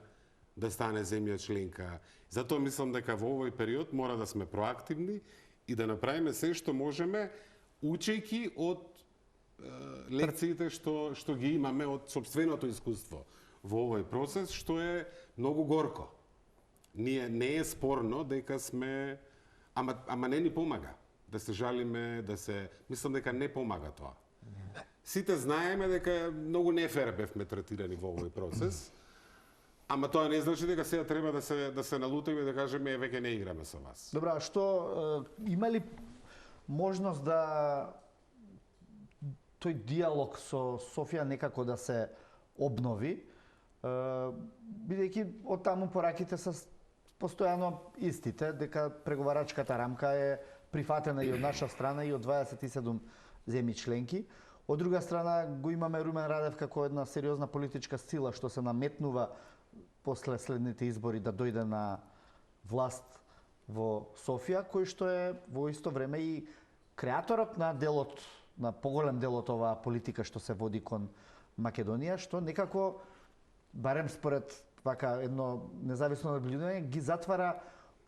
да стане земја членка. Затоа мислам дека во овој период мора да сме проактивни и да направиме се што можеме, учејќи од лекциите што ги имаме од сопственото искуство во овој процес, што е многу горко. Не е спорно дека сме, ама не ни помага да се жалиме, мислам дека не помага тоа. Сите знаеме дека многу нефер бевме третирани во овој процес, ама тоа не значи дека сега треба да се налутиме и да кажеме веќе не играме со вас. Добра, а што има ли можност да тој диалог со Софија некако да се обнови, бидејќи од таму пораките се постојано истите, дека преговарачката рамка е прифатена и од наша страна и од 27 земји членки. Од друга страна го имаме Румен Радев како една сериозна политичка сила што се наметнува после следните избори да дојде на власт во Софија, кој што е во исто време и креаторот на делот, на поголем дел од оваа политика што се води кон Македонија, што некако, барем според вака едно независно наблюдување, ги затвара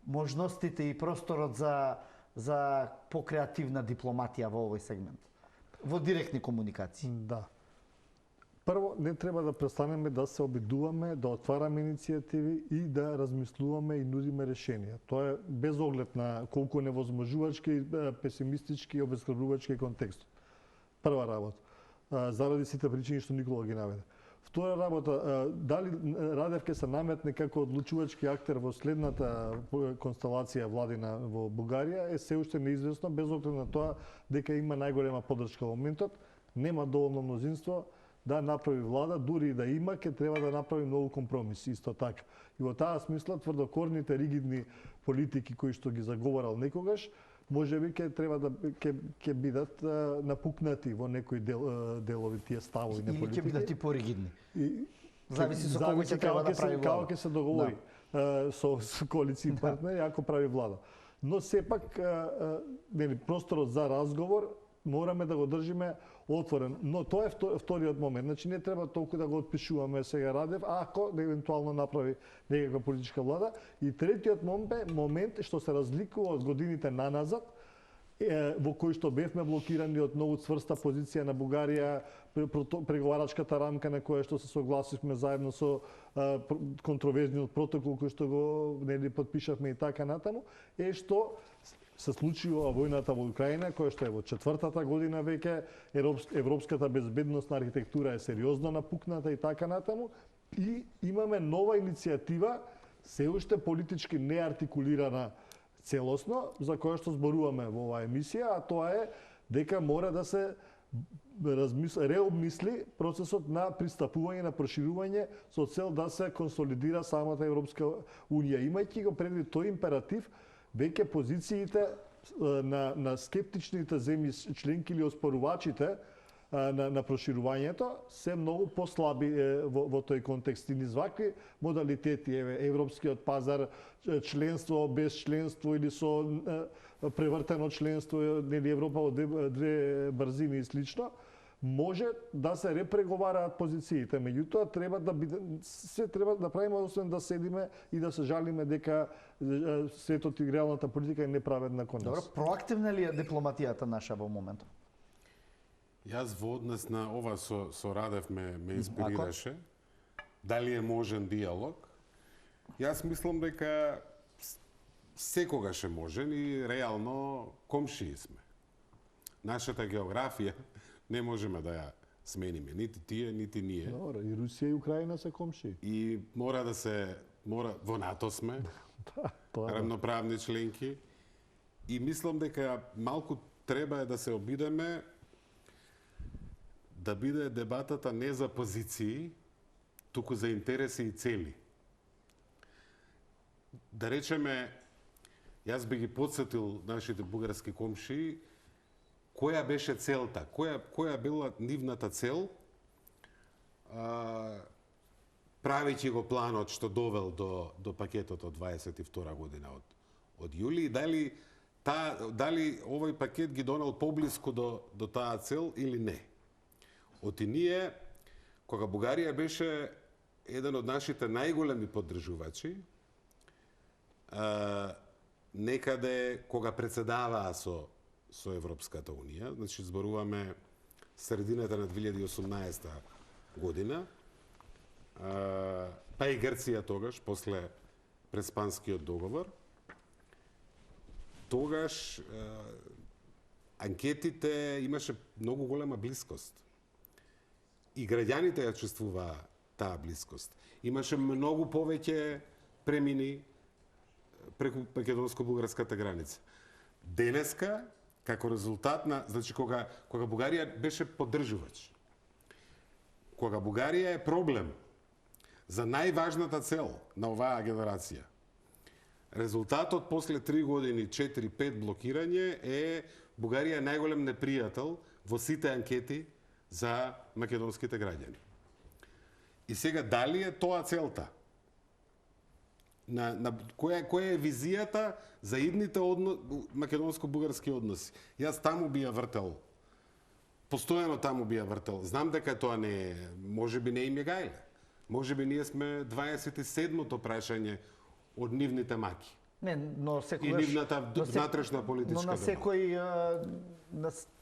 можностите и просторот за покреативна дипломатија во овој сегмент, во директни комуникации. Да. Прво, не треба да престанеме да се обидуваме, да отвараме иницијативи и да размислуваме и нудиме решенија. Тоа е без оглед на колку невозможувачки, песимистички и обезхрабрувачки контекст. Прва работа. Заради сите причини што Никола ги наведе. Втора работа, дали Радев ќе се наметне како одлучувачки актер во следната констелација владина во Бугарија е се уште неизвестно, без оглед на тоа дека има најголема поддршка во моментот, нема доволно мнозинство да направи влада, дури и да има, ќе треба да направи многу компромиси, исто така. И во таа смисла тврдокорните, ригидни политики кои што ги заговорал некогаш, може би ќе треба да ќе бидат напукнати во некои делови тие ставови на политика. Или ќе бидат и поригидни. Зависи со кого ќе треба да прави влада. Како ќе се договори со коалиции партнери ако прави влада. но сепак нели просторот за разговор мораме да го држиме отворен. Но тоа е вториот момент. Значи не треба толку да го отпишуваме сега Радев, ако да евентуално направи некаква политичка влада. И третиот момент што се разликува од годините наназад, во кој што бевме блокирани од многу цврста позиција на Бугарија, преговарачката рамка на која што се согласивме заедно со контроверзниот протокол кој што го нели потпишавме и така натаму, е што се случува војната во Украина, која што е во четвртата година веќе, европската безбедносна архитектура е сериозно напукната и така натаму, и имаме нова иницијатива, се уште политички неартикулирана целосно, за која што зборуваме во оваа емисија, а тоа е дека мора да се реобмисли процесот на пристапување, на проширување со цел да се консолидира самата Европска Унија. Имајќи го предвид тој императив, веќе позициите на скептичните земји членки или оспорувачите на проширувањето се многу послаби во тој контекст. И низ вакви модалитети, европскиот пазар, членство без членство или со превртено членство, нели Европа во две брзини и слично, може да се репреговараат позициите. Меѓутоа треба да правиме освен да седиме и да се жалиме дека светот и реалната политика е неправедна кон нас. Добро, проактивна ли е дипломатијата наша во моментот? Јас во однес на ова со Радев ме инспирираше. Дали е можен диалог? Јас мислам дека секогаш е можен и реално комшии сме. Нашата географија не можеме да ја смениме, нити тие, нити ние. Добро, и Русија и Украина се комшии. И во НАТО сме, равноправни членки. И мислам дека малку треба да се обидеме да биде дебатата не за позиции, туку за интереси и цели. Да речеме, јас би ги подсетил нашите бугарски комшии, која беше целта, која била нивната цел, правејќи го планот што довел до пакетот од 22 година од јули, и дали овој пакет ги донел поблиску до таа цел или не. Оти ние, кога Бугарија беше еден од нашите најголеми поддржувачи, некаде кога председаваа со Европската Унија, значи зборуваме средината на 2018 година, па и Грција тогаш, после Преспанскиот договор, тогаш анкетите имаше многу голема блискост. И граѓаните ја чувствуваа таа блискост. Имаше многу повеќе премини преку македонско-бугарската граница. Денеска, како резултат на, значи кога Бугарија беше поддржувач, кога Бугарија е проблем за најважната цел на оваа генерација, резултатот после 3 години, 4-5 блокирање е Бугарија е најголем непријател во сите анкети за македонските граѓани. И сега, дали е тоа целта? Која е визијата за идните македонско-бугарски односи? Јас таму би ја вртел. Постојано таму би ја вртел. Знам дека тоа не е, можеби не им е гајле. Можеби ние сме 27-то прашање од нивните маки. Не, но секогаш... И нивната внатрешна политичка Но на секој...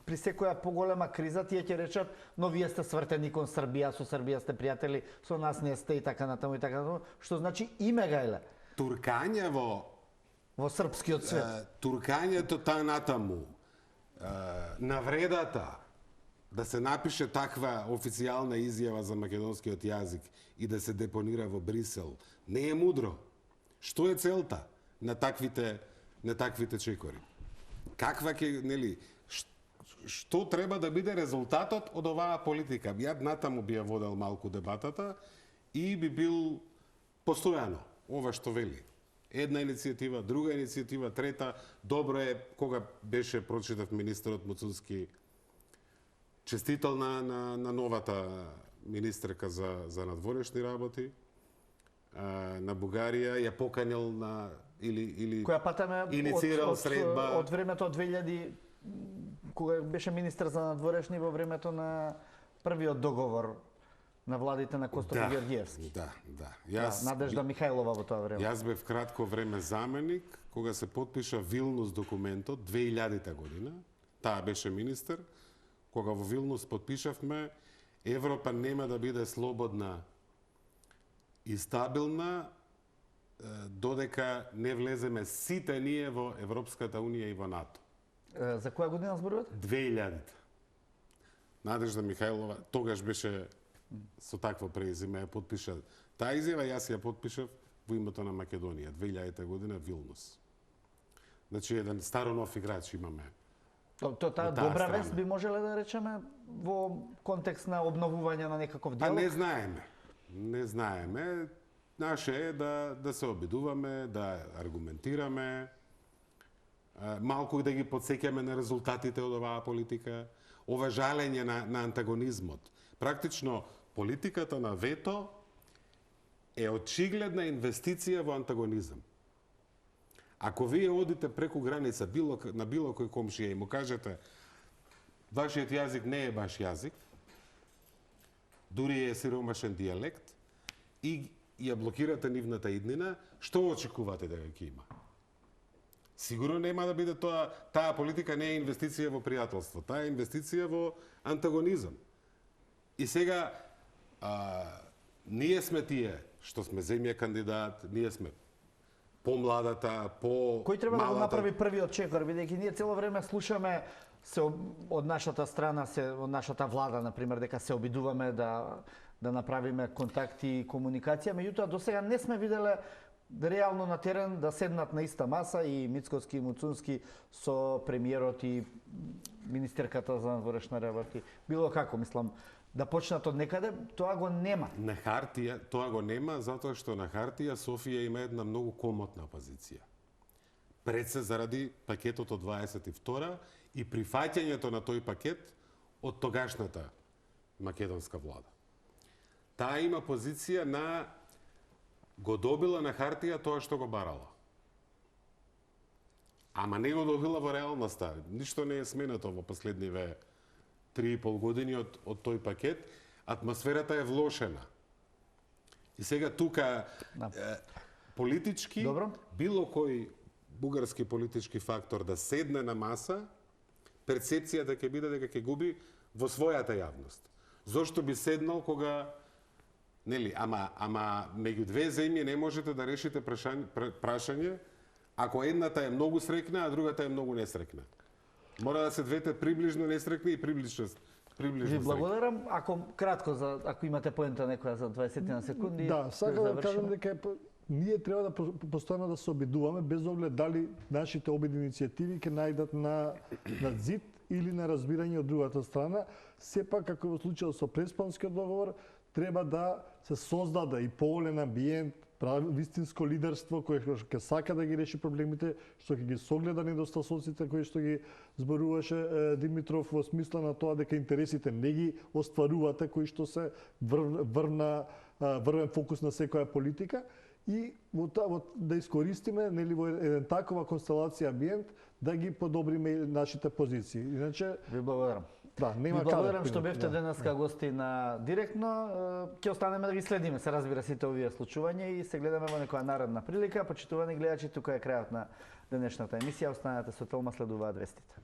При секоја поголема криза тие ќе речат, но вие сте свртени кон Србија, со Србија сте пријатели, со нас не сте и така натаму и така натаму, што значи име гајле. Туркање во српскиот свет. Туркањето таа натаму, навредата да се напише таква официјална изјава за македонскиот јазик и да се депонира во Брисел, не е мудро. Што е целта на таквите чекори? Каква ќе, нели, што треба да биде резултатот од оваа политика? Ја натаму би ја водел малку дебатата и би бил постојано ова што вели. Една иницијатива, друга иницијатива, трета. Добро е, кога беше, прочитав министерот Муцунски, честител на новата министерка за надворешни работи на Бугарија, ја поканил или Која патаме иницирал средба од времето од 2000 кога беше министер за надворешни во времето на првиот договор на владите на Костов и Георгиевски. Да. Надежда Михајлова во тоа време. Јас бев кратко време заменик кога се потпиша Вилнус документот 2000 година. Таа беше министер. Кога во Вилнус потпишавме Европа нема да биде слободна и стабилна додека не влеземе сите ние во Европската унија и во НАТО. За која година зборувате? 2000. Надежда Михајлова тогаш беше со такво презиме ја потпиша. Таа изјава јас ја потпишав во името на Македонија 2000 година Вилнус. Значи еден старо нов играч имаме. Таа добра вест би можеле да речеме во контекст на обновување на некаков диалог? Не знаеме. Наше е да се обидуваме, да аргументираме, малку и да ги подсеќаме на резултатите од оваа политика, уважалење на антагонизмот. Практично, политиката на вето е очигледна инвестиција во антагонизам. Ако вие одите преку граница на било кој комшија и му кажете вашиот јазик не е баш јазик, дури е сиромашен дијалект, и ја блокирате нивната иднина, што очекувате дека ќе има? Сигурно нема да биде тоа, таа политика не е инвестиција во пријателство, таа е инвестиција во антагонизам. И сега, ние сме тие што сме земја кандидат, ние сме помладата, Кој треба да го направи првиот чекор, бидејќи ние цело време слушаме од нашата страна, од нашата влада, например, дека се обидуваме да направиме контакти и комуникација, меѓутоа до сега не сме виделе реално на терен да седнат на иста маса и Мицкоски и Муцунски со премиерот и министерката за надворешни работи. Било како, мислам, да почнат од некаде, тоа го нема. На хартија тоа го нема, затоа што на хартија Софија има една многу комотна позиција. Пред се заради пакетот од 22 и прифаќањето на тој пакет од тогашната македонска влада. Таа има позиција на го добила на хартија тоа што го барала. Ама не го добила во реалноста. Ништо не е сменато во последниве 3,5 години од тој пакет. Атмосферата е влошена. И сега тука политички, било кој бугарски политички фактор да седне на маса, перцепцијата ќе биде дека ќе губи во својата јавност. Зошто би седнал кога нели, ама меѓу две земји не можете да решите прашање ако едната е многу срекна, а другата е многу несрекна. Мора да се двете приближно несрекни и приближно Ви благодарам. Ако кратко, ако имате поента некоја за 20 на секунди. Да, сакам да кажам дека ние треба да постојано да се обидуваме без оглед дали нашите обидни иницијативи ќе најдат на зид или на разбирање од другата страна. Сепак, како во случајот со Преспанскиот договор, треба да се создаде и поволен амбиент, вистинско лидерство кое ќе сака да ги реши проблемите, што ќе ги согледа недостатоците кои што ги зборуваше Димитров во смисла на тоа дека интересите не ги остварувате, кои што се врвен фокус на секоја политика, и да искористиме нели во еден такова констелација амбиент да ги подобриме нашите позиции. Иначе ви благодарам. Да, нема ви благодарам што бевте денеска гости на Директно. Ќе останеме да ги следиме, се разбира, сите овие случувања и се гледаме во некоја наредна прилика. Почитувани гледачи, тука е крајот на денешната емисија. Останете со Телма, следуваат вестите.